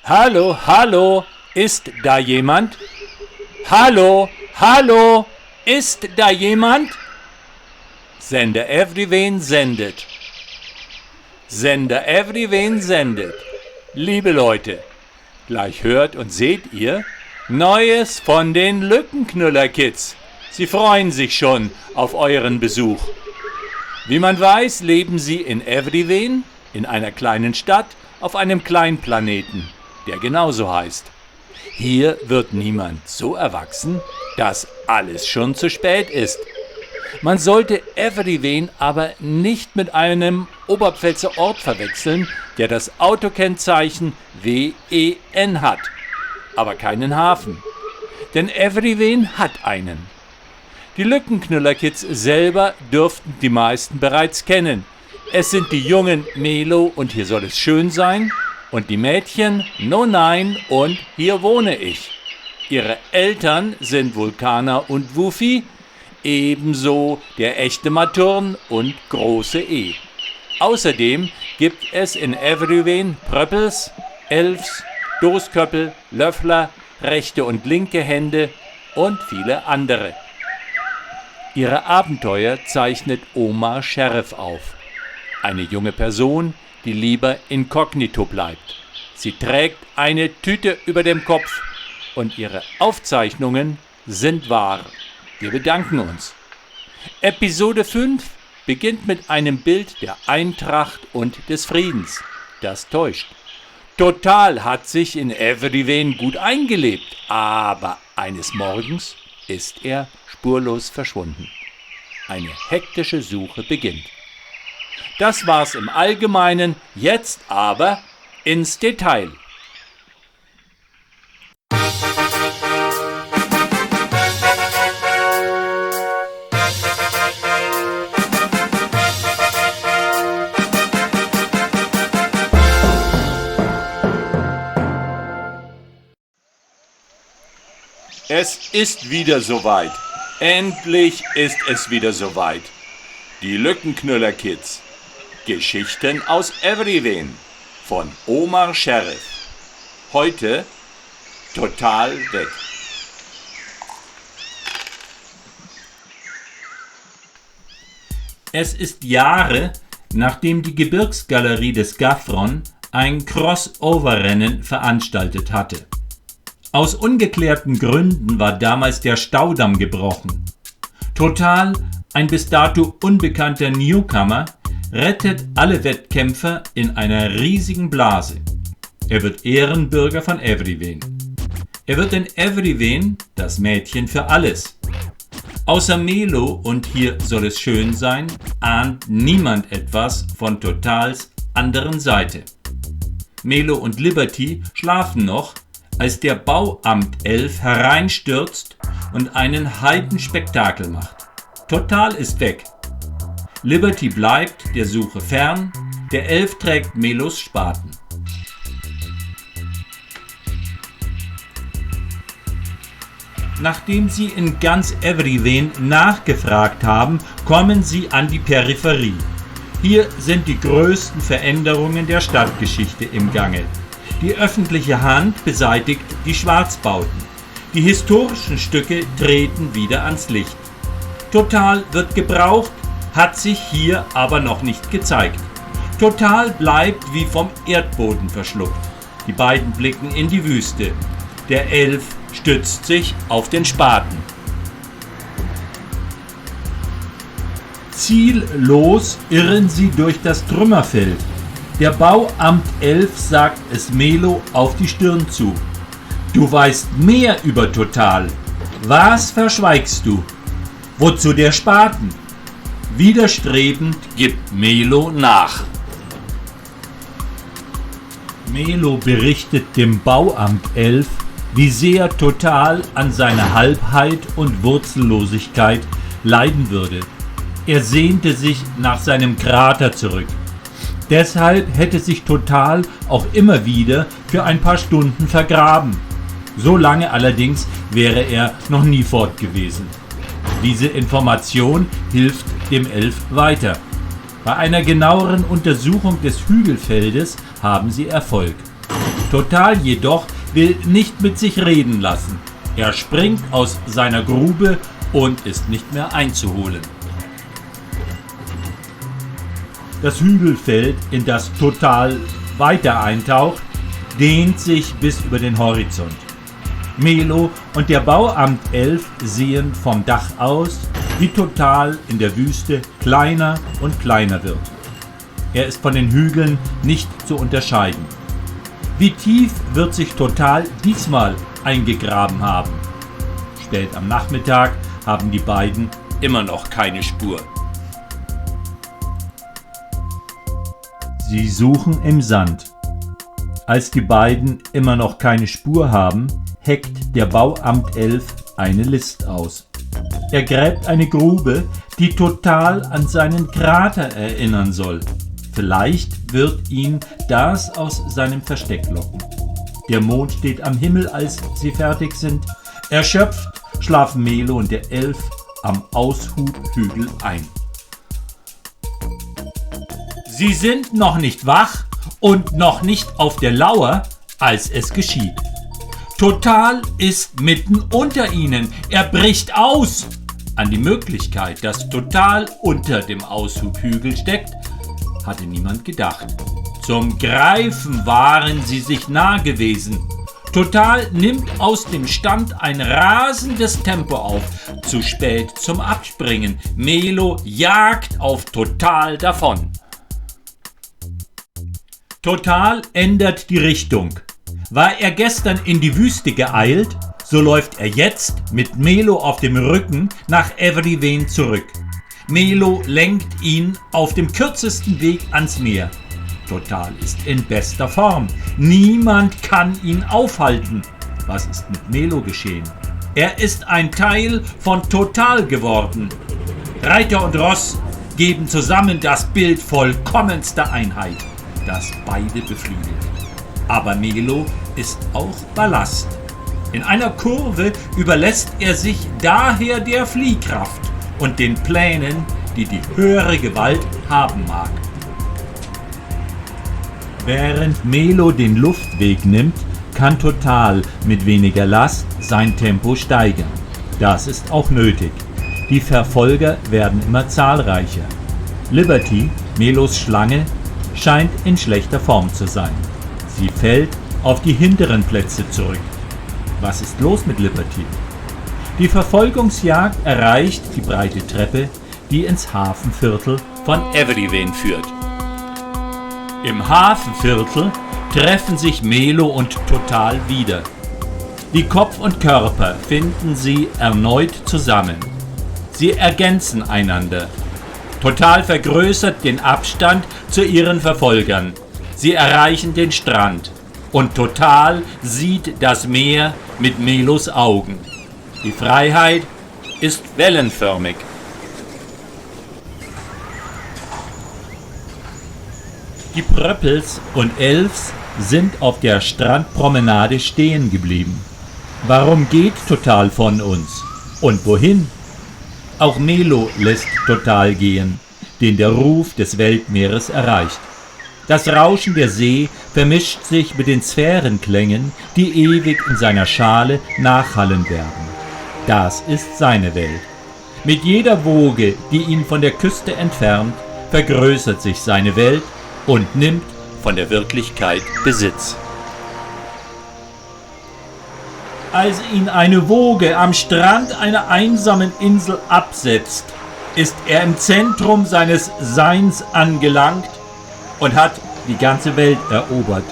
Hallo, hallo, ist da jemand? Hallo, hallo, ist da jemand? Sender Everywhen sendet. Sender Everywhen sendet. Liebe Leute, gleich hört und seht ihr Neues von den Lückenknüller-Kids. Sie freuen sich schon auf euren Besuch. Wie man weiß, leben sie in Everywhen, in einer kleinen Stadt, auf einem Kleinplaneten, der genauso heißt. Hier wird niemand so erwachsen, dass alles schon zu spät ist. Man sollte Everywhen aber nicht mit einem Oberpfälzer Ort verwechseln, der das Autokennzeichen WEN hat, aber keinen Hafen. Denn Everywhen hat einen. Die Lückenknüller-Kids selber dürften die meisten bereits kennen. Es sind die Jungen Melo und Hier soll es schön sein und die Mädchen No Nein und Hier wohne ich. Ihre Eltern sind Vulcana und Wufi, ebenso der echte Maturn und große E. Außerdem gibt es in Everywhen Pröppels, Elfs, Doßköppel, Löffler, rechte und linke Hände und viele andere. Ihre Abenteuer zeichnet Oma Sheriff auf. Eine junge Person, die lieber inkognito bleibt. Sie trägt eine Tüte über dem Kopf und ihre Aufzeichnungen sind wahr. Wir bedanken uns. Episode 5 beginnt mit einem Bild der Eintracht und des Friedens. Das täuscht. Total hat sich in Everywhen gut eingelebt, aber eines Morgens ist er spurlos verschwunden. Eine hektische Suche beginnt. Das war's im Allgemeinen, jetzt aber ins Detail. Es ist wieder soweit. Endlich ist es wieder soweit. Die Lückenknüller-Kids. Geschichten aus Everywhen von Omar Sheriff. Heute total weg. Es ist Jahre, nachdem die Gebirgsgalerie des Gaffron ein Crossover-Rennen veranstaltet hatte. Aus ungeklärten Gründen war damals der Staudamm gebrochen. Total, ein bis dato unbekannter Newcomer, rettet alle Wettkämpfer in einer riesigen Blase. Er wird Ehrenbürger von Everywhen. Er wird in Everywhen das Mädchen für alles. Außer Melo und Hier soll es schön sein, ahnt niemand etwas von Totals anderen Seite. Melo und Liberty schlafen noch, als der Bauamt-Elf hereinstürzt und einen Heidenspektakel macht. Total ist weg. Liberty bleibt der Suche fern, der Elf trägt Melos Spaten. Nachdem sie in ganz Everywhen nachgefragt haben, kommen sie an die Peripherie. Hier sind die größten Veränderungen der Stadtgeschichte im Gange. Die öffentliche Hand beseitigt die Schwarzbauten. Die historischen Stücke treten wieder ans Licht. Total wird gebraucht, hat sich hier aber noch nicht gezeigt. Total bleibt wie vom Erdboden verschluckt. Die beiden blicken in die Wüste. Der Elf stützt sich auf den Spaten. Ziellos irren sie durch das Trümmerfeld. Der Bauamt-Elf sagt es Melo auf die Stirn zu. Du weißt mehr über Total. Was verschweigst du? Wozu der Spaten? Widerstrebend gibt Melo nach. Melo berichtet dem Bauamt-Elf, wie sehr Total an seiner Halbheit und Wurzellosigkeit leiden würde. Er sehnte sich nach seinem Krater zurück. Deshalb hätte sich Total auch immer wieder für ein paar Stunden vergraben. So lange allerdings wäre er noch nie fort gewesen. Diese Information hilft dem Elf weiter. Bei einer genaueren Untersuchung des Hügelfeldes haben sie Erfolg. Total jedoch will nicht mit sich reden lassen. Er springt aus seiner Grube und ist nicht mehr einzuholen. Das Hügelfeld, in das Total weiter eintaucht, dehnt sich bis über den Horizont. Melo und der Bauamt-Elf sehen vom Dach aus, wie Total in der Wüste kleiner und kleiner wird. Er ist von den Hügeln nicht zu unterscheiden. Wie tief wird sich Total diesmal eingegraben haben? Spät am Nachmittag haben die beiden immer noch keine Spur. Sie suchen im Sand. Als die beiden immer noch keine Spur haben, heckt der Bauamt-Elf eine List aus. Er gräbt eine Grube, die Total an seinen Krater erinnern soll. Vielleicht wird ihn das aus seinem Versteck locken. Der Mond steht am Himmel, als sie fertig sind. Erschöpft schlafen Melo und der Elf am Aushubhügel ein. Sie sind noch nicht wach und noch nicht auf der Lauer, als es geschieht. Total ist mitten unter ihnen. Er bricht aus. An die Möglichkeit, dass Total unter dem Aushubhügel steckt, hatte niemand gedacht. Zum Greifen waren sie sich nah gewesen. Total nimmt aus dem Stand ein rasendes Tempo auf. Zu spät zum Abspringen. Melo jagt auf Total davon. Total ändert die Richtung. War er gestern in die Wüste geeilt, so läuft er jetzt mit Melo auf dem Rücken nach Everyween zurück. Melo lenkt ihn auf dem kürzesten Weg ans Meer. Total ist in bester Form. Niemand kann ihn aufhalten. Was ist mit Melo geschehen? Er ist ein Teil von Total geworden. Reiter und Ross geben zusammen das Bild vollkommenster Einheit, das beide beflügelt. Aber Melo ist auch Ballast. In einer Kurve überlässt er sich daher der Fliehkraft und den Plänen, die die höhere Gewalt haben mag. Während Melo den Luftweg nimmt, kann Total mit weniger Last sein Tempo steigern. Das ist auch nötig. Die Verfolger werden immer zahlreicher. Liberty, Melos Schlange, scheint in schlechter Form zu sein. Sie fällt auf die hinteren Plätze zurück. Was ist los mit Liberty? Die Verfolgungsjagd erreicht die breite Treppe, die ins Hafenviertel von Everyween führt. Im Hafenviertel treffen sich Melo und Total wieder. Wie Kopf und Körper finden sie erneut zusammen. Sie ergänzen einander. Total vergrößert den Abstand zu ihren Verfolgern. Sie erreichen den Strand und Total sieht das Meer mit Melos Augen. Die Freiheit ist wellenförmig. Die Pröppels und Elfs sind auf der Strandpromenade stehen geblieben. Warum geht Total von uns? Und wohin? Auch Melo lässt Total gehen, den der Ruf des Weltmeeres erreicht. Das Rauschen der See vermischt sich mit den Sphärenklängen, die ewig in seiner Schale nachhallen werden. Das ist seine Welt. Mit jeder Woge, die ihn von der Küste entfernt, vergrößert sich seine Welt und nimmt von der Wirklichkeit Besitz. Als ihn eine Woge am Strand einer einsamen Insel absetzt, ist er im Zentrum seines Seins angelangt und hat die ganze Welt erobert.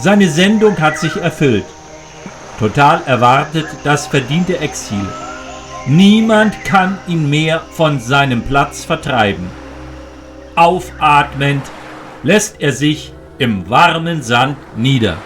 Seine Sendung hat sich erfüllt. Total erwartet das verdiente Exil. Niemand kann ihn mehr von seinem Platz vertreiben. Aufatmend lässt er sich im warmen Sand nieder.